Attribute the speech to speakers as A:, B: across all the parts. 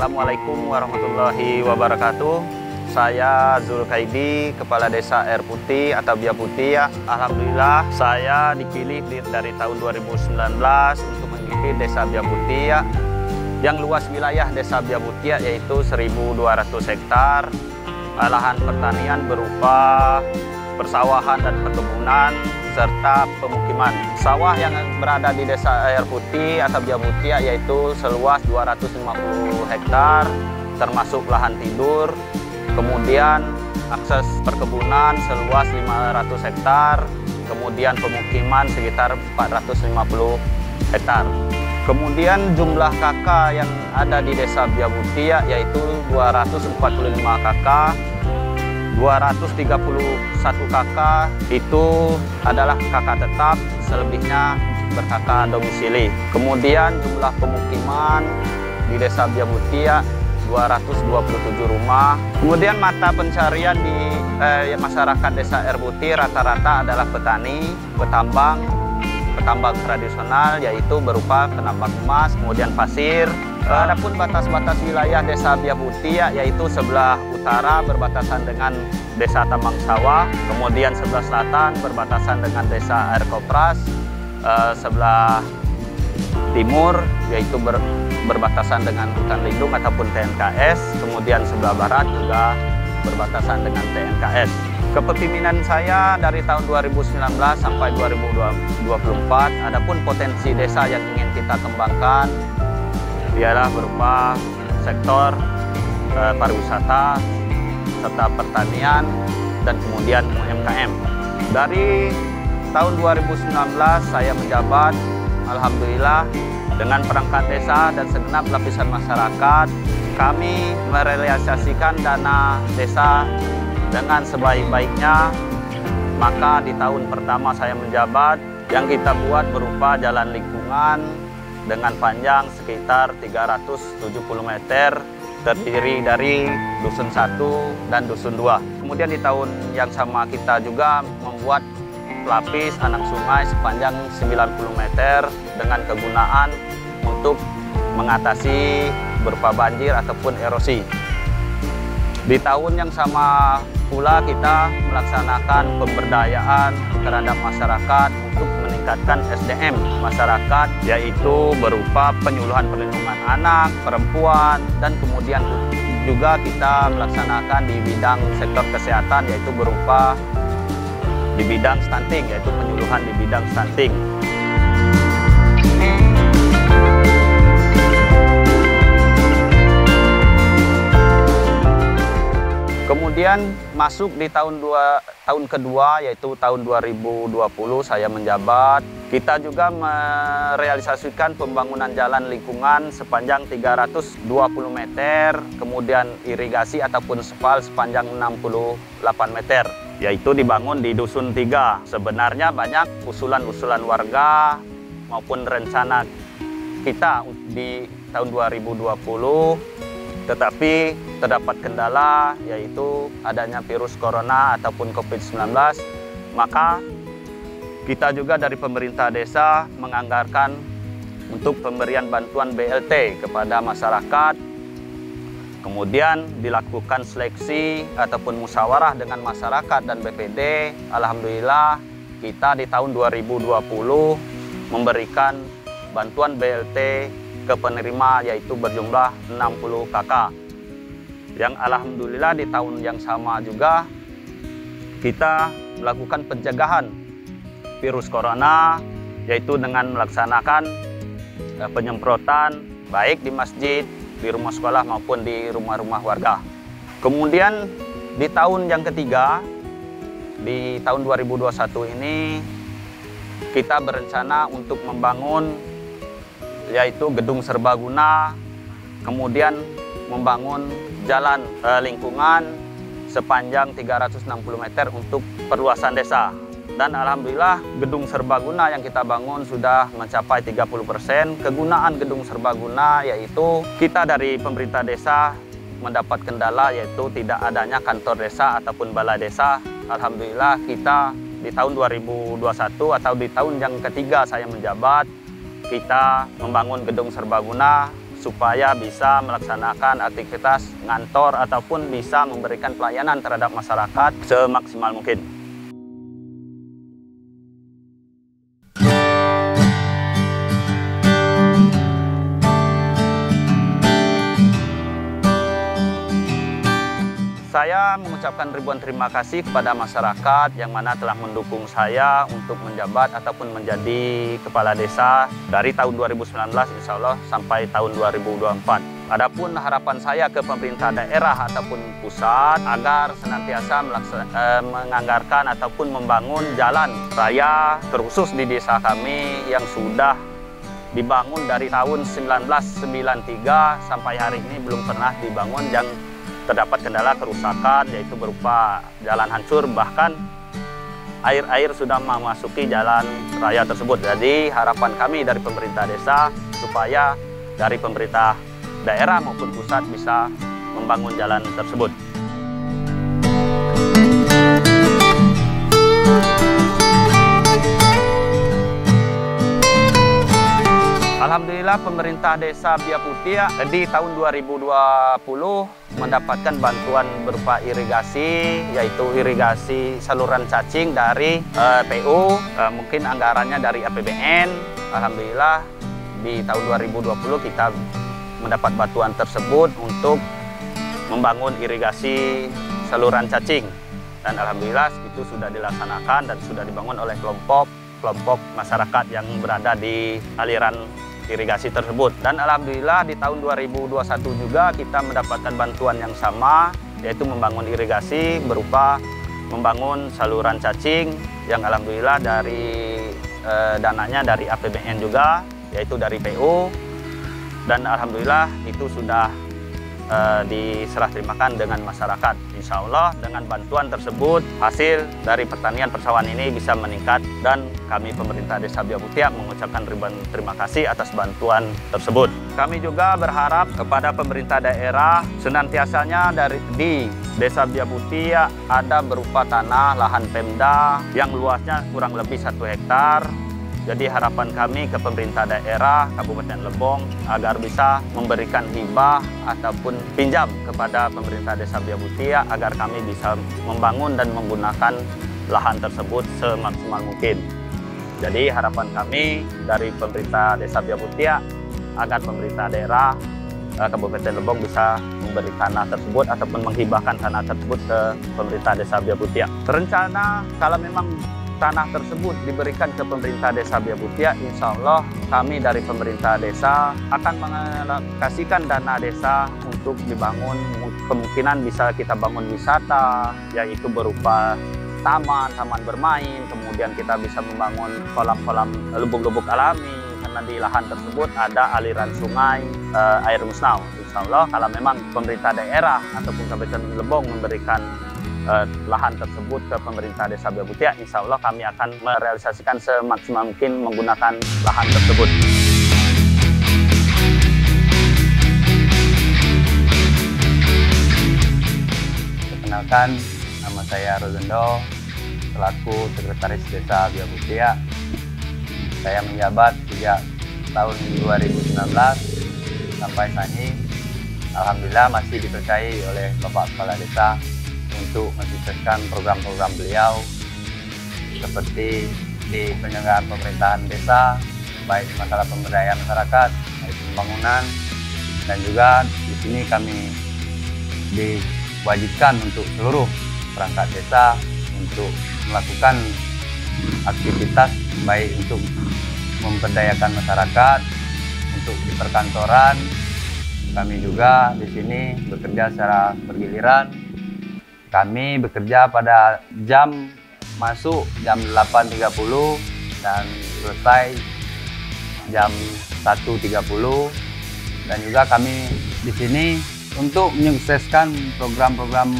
A: Assalamualaikum warahmatullahi wabarakatuh. Saya Zulkaidi, Kepala Desa Air Putih atau Bia Putih. Alhamdulillah saya dipilih dari tahun 2019 untuk memimpin Desa Bia Putih yang luas wilayah Desa Bia Putih yaitu 1.200 hektar. Lahan pertanian berupa persawahan dan perkebunan serta pemukiman. Sawah yang berada di Desa Air Putih atau Bia Putih yaitu seluas 250 hektar termasuk lahan tidur. Kemudian akses perkebunan seluas 500 hektar, kemudian pemukiman sekitar 450 hektar. Kemudian jumlah KK yang ada di Desa Bia Putih yaitu 245 KK. 231 KK itu adalah KK tetap, selebihnya ber-KK domisili. Kemudian jumlah pemukiman di Desa Bia Putih 227 rumah. Kemudian mata pencarian di masyarakat Desa Air Putih rata-rata adalah petani, petambang tradisional yaitu berupa penambang emas, kemudian pasir. Adapun batas-batas wilayah Desa Bia Putih yaitu sebelah utara berbatasan dengan Desa Tambang Sawah, kemudian sebelah selatan berbatasan dengan Desa Air Kopras, sebelah timur yaitu berbatasan dengan hutan lindung ataupun TNKS, kemudian sebelah barat juga berbatasan dengan TNKS. Kepemimpinan saya dari tahun 2019 sampai 2024, adapun potensi desa yang ingin kita kembangkan ialah berupa sektor pariwisata serta pertanian dan kemudian UMKM. Dari tahun 2019 saya menjabat, alhamdulillah dengan perangkat desa dan segenap lapisan masyarakat, kami merealisasikan dana desa dengan sebaik-baiknya. Maka di tahun pertama saya menjabat, yang kita buat berupa jalan lingkungan dengan panjang sekitar 370 meter, terdiri dari Dusun 1 dan Dusun 2. Kemudian di tahun yang sama kita juga membuat pelapis anak sungai sepanjang 90 meter dengan kegunaan untuk mengatasi berupa banjir ataupun erosi. Di tahun yang sama pula kita melaksanakan pemberdayaan terhadap masyarakat untuk meningkatkan SDM masyarakat, yaitu berupa penyuluhan perlindungan anak, perempuan, dan kemudian juga kita melaksanakan di bidang sektor kesehatan yaitu berupa di bidang stunting, yaitu penyuluhan di bidang stunting. Kemudian masuk di tahun kedua yaitu tahun 2020 saya menjabat. Kita juga merealisasikan pembangunan jalan lingkungan sepanjang 320 meter, kemudian irigasi ataupun spal sepanjang 68 meter, yaitu dibangun di Dusun 3. Sebenarnya banyak usulan-usulan warga maupun rencana kita di tahun 2020, tetapi terdapat kendala yaitu adanya virus corona ataupun COVID-19, maka kita juga dari pemerintah desa menganggarkan untuk pemberian bantuan BLT kepada masyarakat. Kemudian dilakukan seleksi ataupun musyawarah dengan masyarakat dan BPD. Alhamdulillah kita di tahun 2020 memberikan bantuan BLT ke penerima yaitu berjumlah 60 KK. Yang alhamdulillah di tahun yang sama juga kita melakukan pencegahan virus corona yaitu dengan melaksanakan penyemprotan baik di masjid, di rumah sekolah maupun di rumah-rumah warga. Kemudian di tahun yang ketiga, di tahun 2021 ini kita berencana untuk membangun yaitu gedung serbaguna, kemudian membangun jalan lingkungan sepanjang 360 meter untuk perluasan desa. Dan alhamdulillah gedung serbaguna yang kita bangun sudah mencapai 30%. Kegunaan gedung serbaguna yaitu kita dari pemerintah desa mendapat kendala yaitu tidak adanya kantor desa ataupun balai desa. Alhamdulillah kita di tahun 2021 atau di tahun yang ketiga saya menjabat, kita membangun gedung serbaguna supaya bisa melaksanakan aktivitas ngantor ataupun bisa memberikan pelayanan terhadap masyarakat semaksimal mungkin. Saya mengucapkan ribuan terima kasih kepada masyarakat yang mana telah mendukung saya untuk menjabat ataupun menjadi kepala desa dari tahun 2019 insya Allah sampai tahun 2024. Adapun harapan saya ke pemerintah daerah ataupun pusat agar senantiasa menganggarkan ataupun membangun jalan raya terkhusus di desa kami yang sudah dibangun dari tahun 1993 sampai hari ini belum pernah dibangun, yang terdapat kendala kerusakan yaitu berupa jalan hancur, bahkan air sudah memasuki jalan raya tersebut. Jadi harapan kami dari pemerintah desa supaya dari pemerintah daerah maupun pusat bisa membangun jalan tersebut. Alhamdulillah pemerintah desa Biaputia di tahun 2020 mendapatkan bantuan berupa irigasi, yaitu irigasi saluran cacing dari PU, mungkin anggarannya dari APBN. Alhamdulillah di tahun 2020 kita mendapat bantuan tersebut untuk membangun irigasi saluran cacing. Dan alhamdulillah itu sudah dilaksanakan dan sudah dibangun oleh kelompok masyarakat yang berada di aliran irigasi tersebut. Dan alhamdulillah di tahun 2021 juga kita mendapatkan bantuan yang sama, yaitu membangun irigasi berupa membangun saluran cacing yang alhamdulillah dari dananya dari APBN juga, yaitu dari PU. Dan alhamdulillah itu sudah diserah terimakan dengan masyarakat. Insya Allah dengan bantuan tersebut hasil dari pertanian persawahan ini bisa meningkat, dan kami pemerintah desa Biaputia mengucapkan ribuan terima kasih atas bantuan tersebut. Kami juga berharap kepada pemerintah daerah senantiasanya di desa Biaputia ada berupa tanah lahan Pemda yang luasnya kurang lebih 1 hektar. Jadi harapan kami ke pemerintah daerah Kabupaten Lebong agar bisa memberikan hibah ataupun pinjam kepada pemerintah desa Biaputia agar kami bisa membangun dan menggunakan lahan tersebut semaksimal mungkin. Jadi harapan kami dari pemerintah desa Biaputia agar pemerintah daerah Kabupaten Lebong bisa memberi tanah tersebut ataupun menghibahkan tanah tersebut ke pemerintah desa Biaputia. Rencana kalau memang tanah tersebut diberikan ke pemerintah desa Biaputia, insya Allah kami dari pemerintah desa akan mengalokasikan dana desa untuk dibangun. Kemungkinan bisa kita bangun wisata, yaitu berupa taman bermain, kemudian kita bisa membangun kolam-kolam lubuk-lubuk alami, karena di lahan tersebut ada aliran sungai air musnau. Insya Allah kalau memang pemerintah daerah ataupun Kabupaten Lebong memberikan lahan tersebut ke pemerintah desa Biaputia, insya Allah kami akan merealisasikan semaksimal mungkin menggunakan lahan tersebut. Perkenalkan, nama saya Rosendo, selaku Sekretaris Desa Biaputia. Saya menjabat sejak tahun 2019 sampai saat ini. Alhamdulillah masih dipercayai oleh Bapak Kepala Desa untuk mensukseskan program-program beliau seperti di penyelenggaraan pemerintahan desa, baik masalah pemberdayaan masyarakat, baik pembangunan, dan juga di sini kami diwajibkan untuk seluruh perangkat desa untuk melakukan aktivitas baik untuk memberdayakan masyarakat, untuk di perkantoran. Kami juga di sini bekerja secara bergiliran. Kami bekerja pada jam masuk jam 8.30 dan selesai jam 1.30, dan juga kami di sini untuk menyukseskan program-program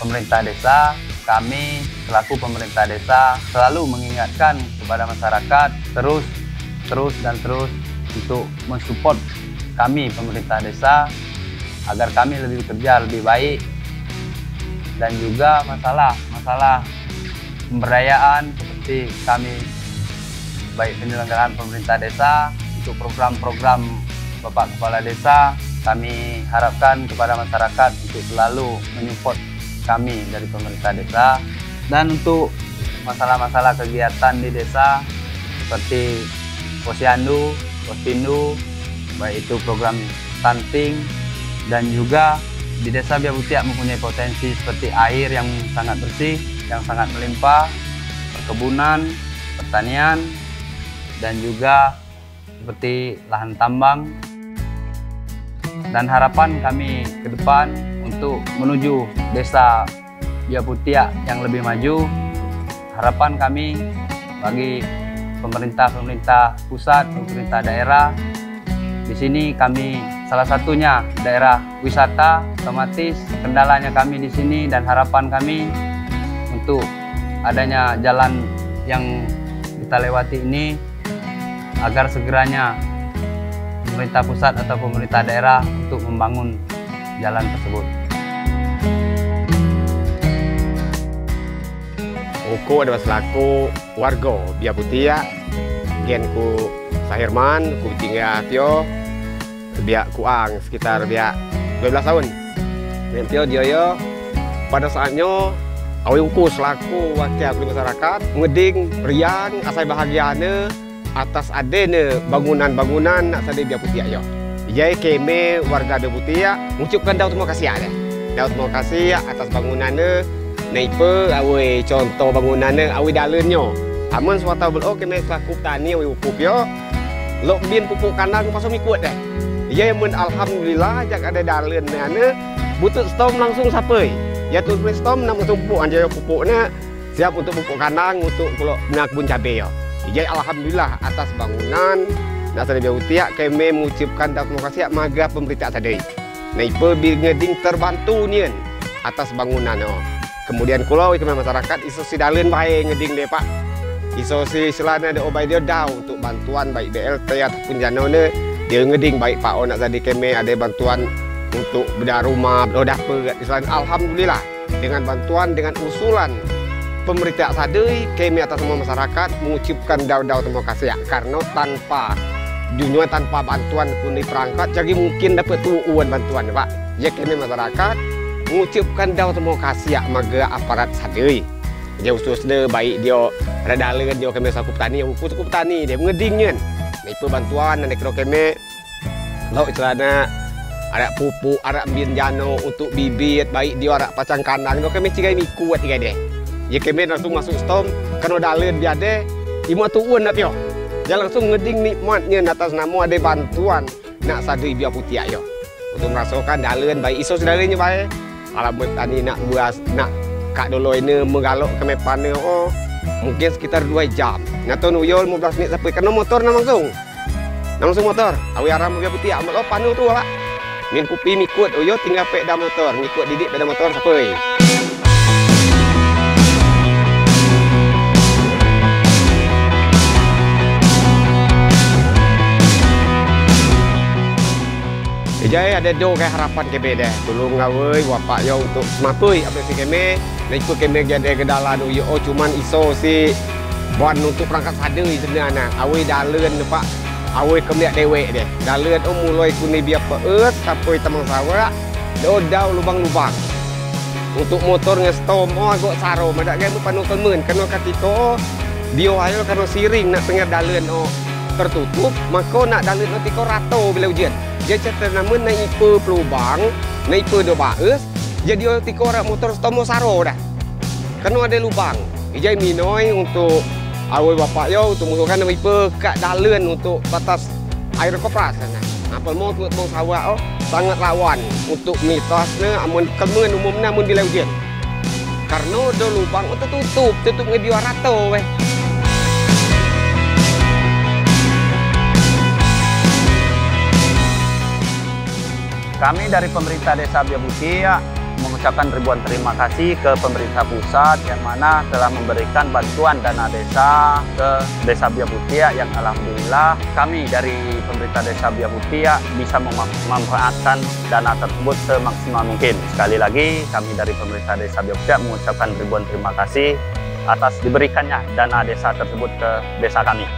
A: pemerintah desa. Kami selaku pemerintah desa selalu mengingatkan kepada masyarakat terus untuk mensupport kami pemerintah desa agar kami lebih bekerja lebih baik. Dan juga masalah pemberdayaan seperti kami baik penyelenggaraan pemerintah desa untuk program-program Bapak Kepala Desa, kami harapkan kepada masyarakat untuk selalu menyupport kami dari pemerintah desa. Dan untuk masalah-masalah kegiatan di desa seperti posyandu, pospindu, baik itu program stunting, dan juga di desa Biak Butiak mempunyai potensi seperti air yang sangat bersih, yang sangat melimpah, perkebunan, pertanian, dan juga seperti lahan tambang. Dan harapan kami ke depan untuk menuju desa Biak Butiak yang lebih maju, harapan kami bagi pemerintah pusat, pemerintah daerah. Di sini kami salah satunya daerah wisata, otomatis kendalanya kami di sini dan harapan kami untuk adanya jalan yang kita lewati ini agar segeranya pemerintah pusat atau pemerintah daerah untuk membangun jalan tersebut.
B: Aku adalah selaku warga Biak Butiak, genku Sahirman, ku tinggal Tio, Biak Kuang sekitar Biak 12 tahun. Dan Tio dia pada saatnya aku selaku wakil ahli masyarakat ngeding riang asal bahagiane atas adanya bangunan-bangunan nak sadai Biak Butiak yo. Jadi kami warga Biak Butiak mengucapkan terima kasih ada. Terima kasih atas bangunannya. Naipa awi contoh bangunannya awi dalannya. Amun suatu belo kami selaku petani awi ukuk yo. Lok bin pupuk kandang pasal ikut deh. Ya mun alhamdulillah jak ada dalan ane butut stom langsung sampai. Ya tu stom nak untuk pupuk anja pupuknya siap untuk pupuk kandang untuk kalau nak kebun cabai yo. Ya alhamdulillah atas bangunan nak sadai Biak Butiak kami mengucapkan terima kasih maga pemerintah sadai. Naipa bin ngeding terbantu nian atas bangunan yo. Kemudian kalau kami masyarakat iso si dalan baik ngeding deh Pak. Iso si selana ada obai dia dah untuk bantuan baik BLT ataupun janone dia ngeding baik Pak nak jadi kami ada bantuan untuk bedah rumah, bedah dapur di selana. Alhamdulillah dengan bantuan dengan usulan pemerintah sadai kami atas semua masyarakat mengucapkan daun-daun terima kasih karena tanpa dunia tanpa bantuan kundi perangkat jadi mungkin dapat tuuan bantuan Pak. Ya kami masyarakat mengucapkan daun terima kasih maga aparat sadai. Dia khususnya baik dia ada dalan dia kami selaku petani, aku selaku petani dia ngedingnya. Naipa bantuan dan kira kami lauk celana ada pupuk, ada bin jano untuk bibit baik dia ada pacang kandang dia kami cigai miku buat tiga deh. Ya kami langsung masuk stom kena dalan dia deh. Ima tuun nak yo. Dia langsung ngeding nikmatnya atas nama ada bantuan nak sadai Biak Butiak yo. Untuk merasakan dalan baik iso sedalannya baik. Kalau petani nak buas nak kak dulu ini menggalok ke mepane oh mungkin sekitar 2 jam. Nato nuyol 15 menit sampai kena motor langsung motor. Awi aram Biak Butiak amat panu tu Pak. Min kupi mikut uyo tinggal pek dah motor, ngikut didik pada motor sampai. Jadi ada dua kayak harapan kami deh. Tolong ngawai bapak yo untuk semapui apa sih kami. Dan ikut kami jadi kedalan yo cuman iso si buat untuk perangkat sadai sebenarnya. Awi dalan Pak. Awi kami dewek deh. Dalan mulai kuni biar peut sampai Taman Sawah. Dodau lubang-lubang. Untuk motor ngestom agak saro. Madak kami panu kemen kena katiko dia ayo kena siring nak tengah dalan tertutup maka nak dalan tiko rato bila ujian. Dia cerita nama naipa pelubang, naipa do baes, jadi orang tiga orang motor stomo saro dah. Kena ada lubang. Jadi minoi untuk awal bapak yo untuk musuhkan naipa kat dalan untuk batas air kopras sana. Apa mau tu mau sawah sangat rawan untuk mitosnya amun kemen umumnya amun bila ujian. Karena do lubang untuk tutup ngedio rato weh.
A: Kami dari pemerintah desa Biak Butiak mengucapkan ribuan terima kasih ke pemerintah pusat yang mana telah memberikan bantuan dana desa ke desa Biak Butiak yang alhamdulillah kami dari pemerintah desa Biak Butiak bisa memanfaatkan dana tersebut semaksimal mungkin. Sekali lagi kami dari pemerintah desa Biak Butiak mengucapkan ribuan terima kasih atas diberikannya dana desa tersebut ke desa kami.